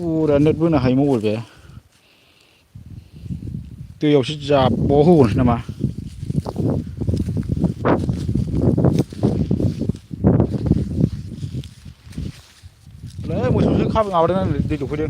फुरा नेट बोनो हायो मबाइल बे दैयावसो जाब्बाव होगोनसै नामा मोसौसो माबादों आं दै दौफैदों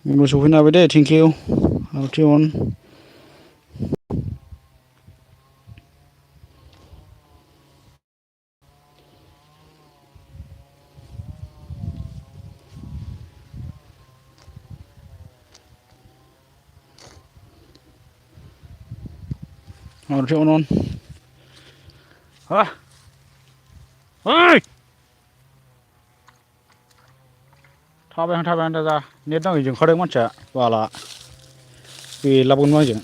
मोसौ फैनो हाबाय दे थेंकिउ आरथि अन आरथि अन हा ओइ थाबायहां दा जा नेट नाङैजों ओंखारदों मानसिया बाला बेलाबगोन आंजों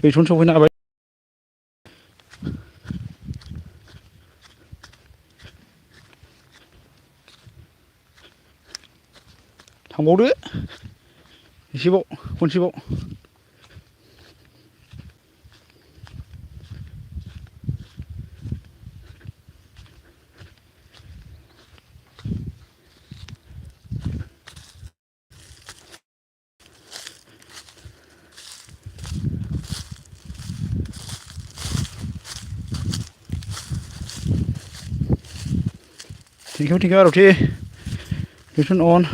दैथुन सफैनो हाबाय थांबावदो एसेबाव खनसेबाव थेंकिउ आरथि दैथुन अन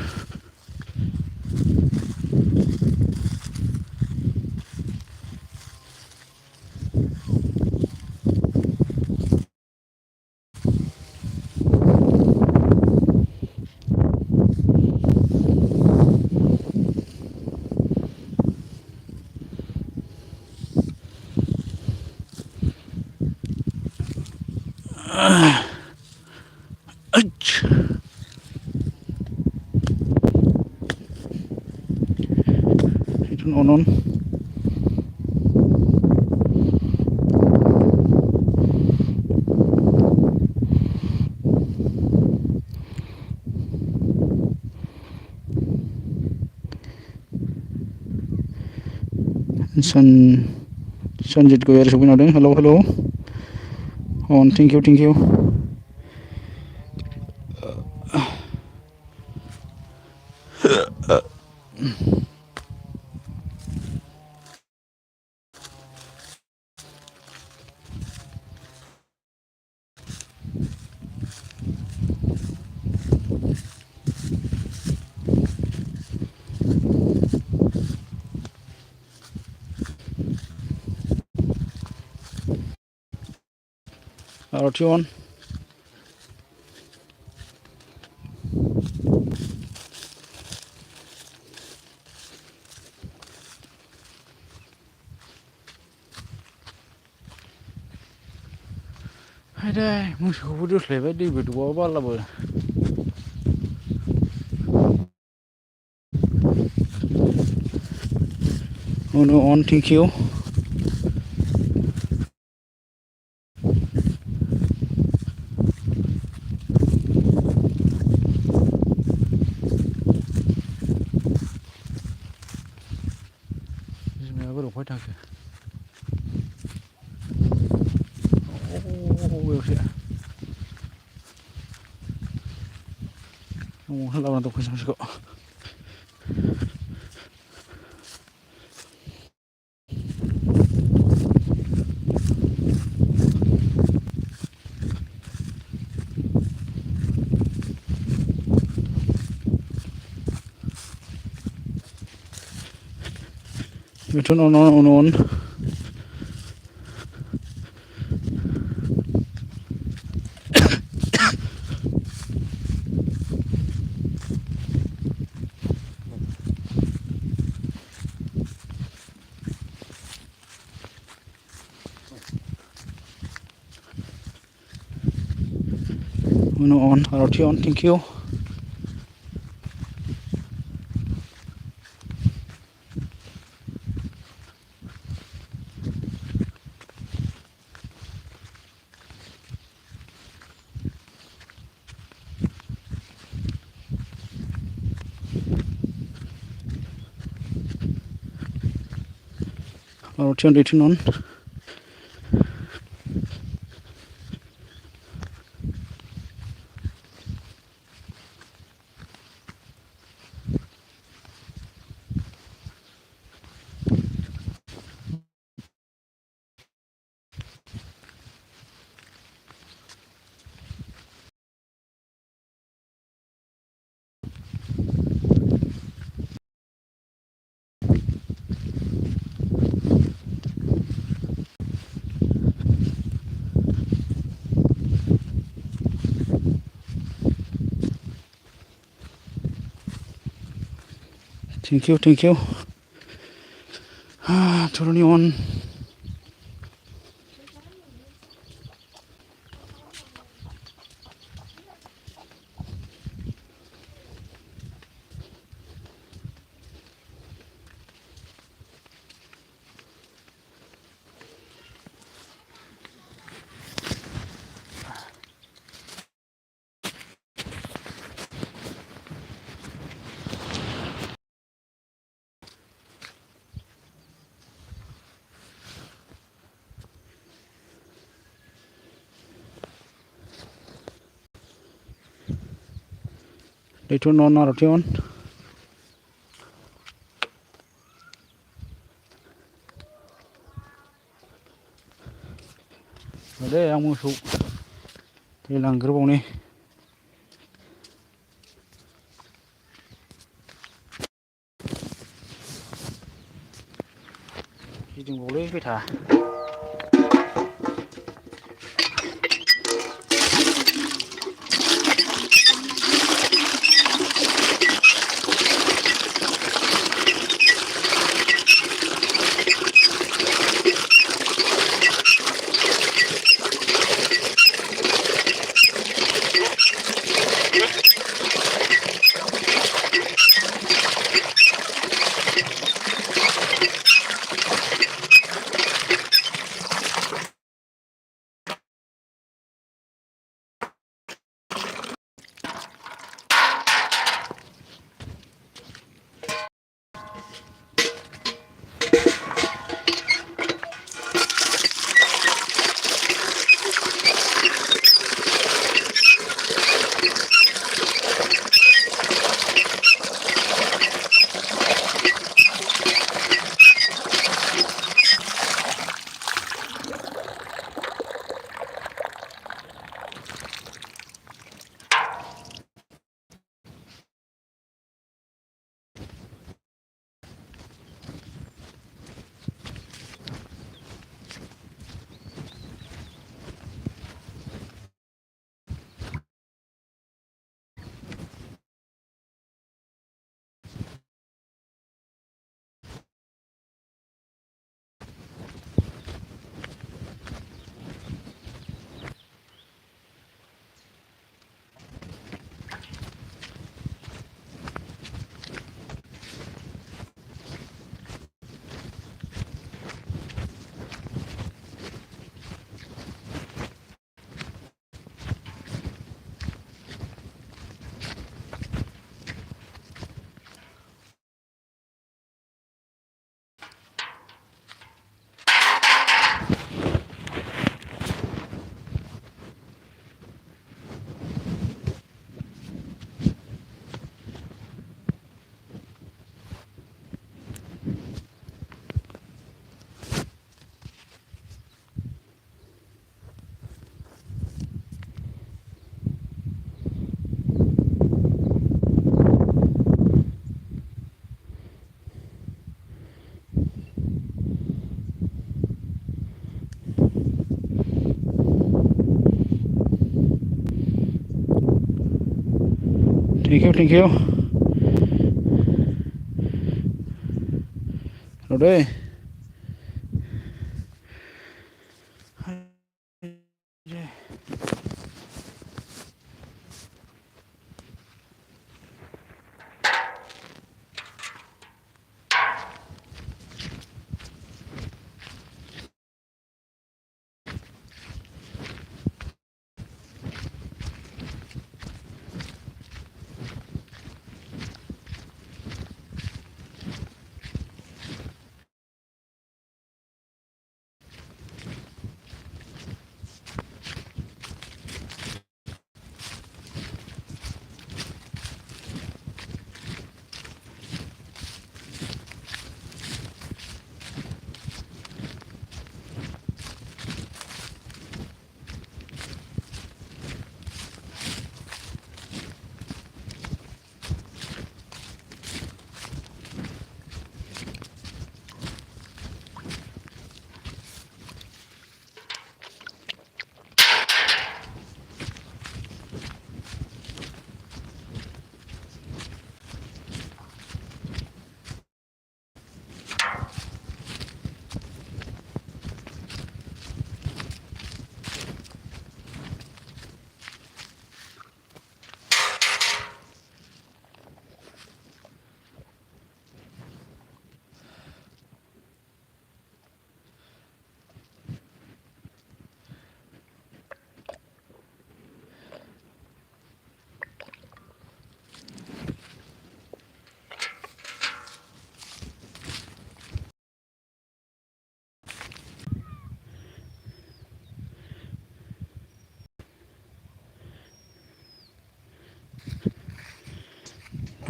दैथुन अन सनजित गयारि सफैनो हादों हेलौ अन थेंकिउ आरथि अन हायदै मोसौखौबो दोस्लायबाय दैबो दौबाबो बारलाबो अन थेंकिउ बिमाया बोरै अफाय थाखो बेयावसो लाबोना दंफैसै मानसिखौ दैथुन अन Uno on, RT on, thank you. RT on, return on. Thank you, thank you. Turning on. Return on, RT on. Đây ang musuh hilang gerbong nih. Hidung boleh kita. Thank you, thank you. Rồi đây.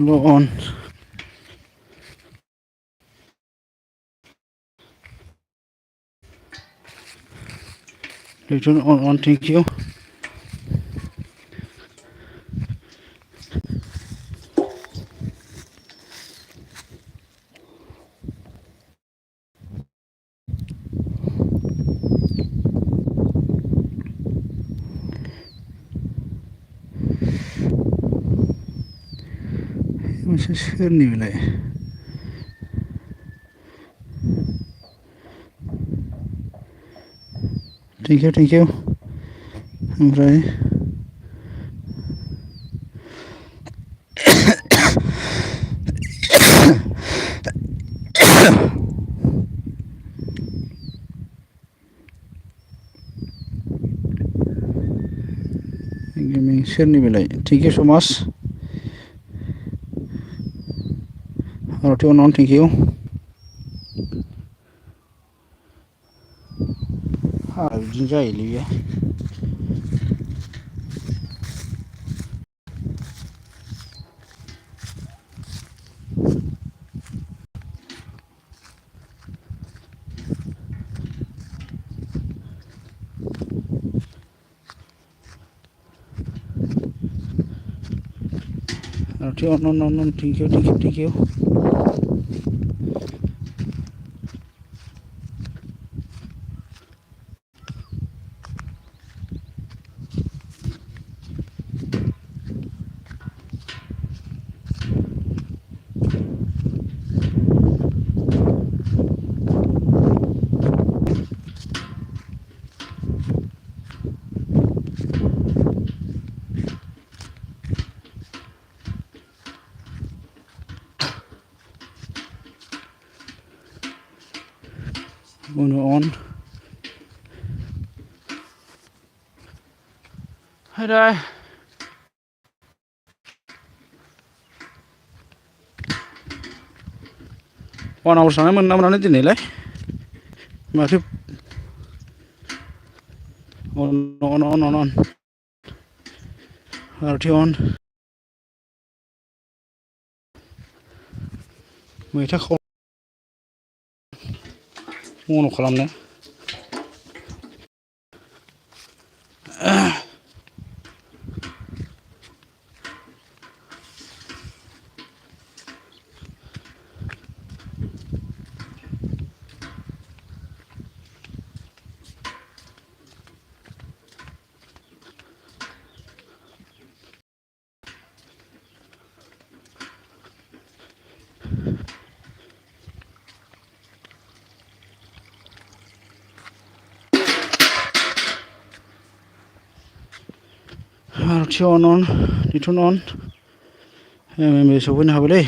Low on. Return on, thank you. Masih sini boleh. Thank you. Oमफ्राय सोरनि बेलाय thank you so much. On, thank you. बिदिनो जायोलै बेयो on, thank you. On. Hai 1 hour थानाय मोनना मोननानै दिनैलाय माथो on RT on मैथा खाव मन' खालामनो RT on return on सफैनो हाबायलै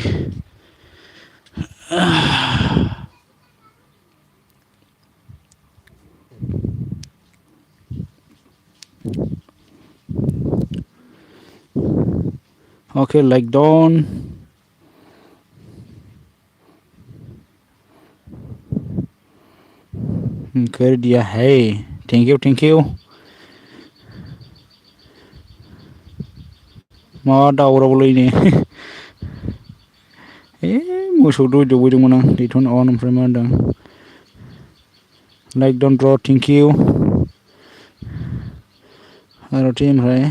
Okay, like down. कर दिया है थैंक यू मा दावरावलायनो मोसौ दौदोंमोन आं रिटर्न अन ओमफ्राय मा होनदों like done bro thank you आरो ओमफ्राय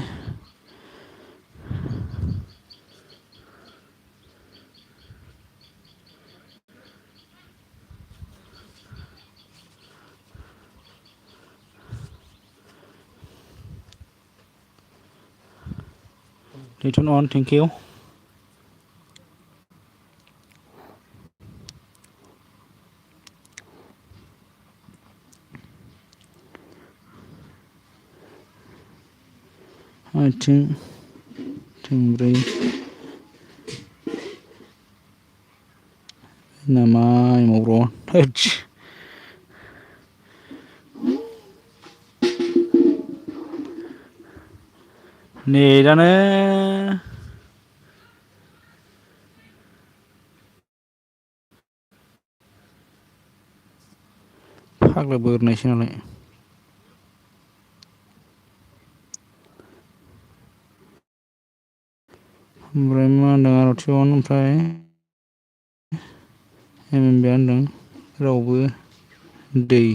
रिटर्न अन थेंक यू आथिं थोंब्रै नामा एमाव थोदस नेटानो फाग्ला बोरनायसो नालाय ओमफ्राय मा होनदों आर'थिअन ओमफ्राय एमएमबिआ होनदों रावबो दै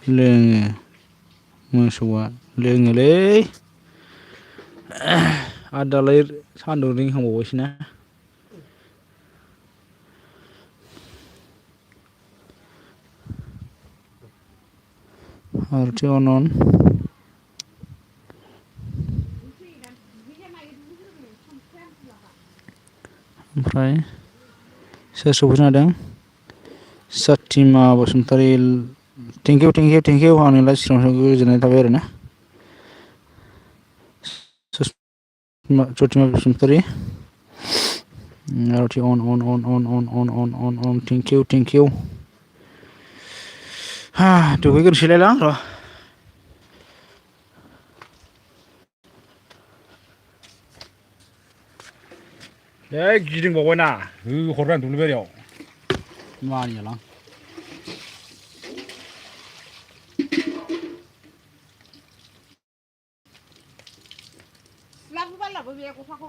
लोङो मोसौआ लोङोलै आरो दालाय सान्दुं रिंहांबावबायसो ना आर'थिअन ओमफ्राय सोर सफैनो हादों सतिमा बसुमतारी थेंकिउ आंनि लाइभ स्ट्रिमाव गोजोननाय थाबाय आरोना सतिमा बसुमतारी आर'थि अन थेंकिउ दुगैग्रोनोसैलाय आं र' गिदिंबावबायना होहरबाय आं दुब्लिबारियाव मानियालां लाबो बे गस्लाखौ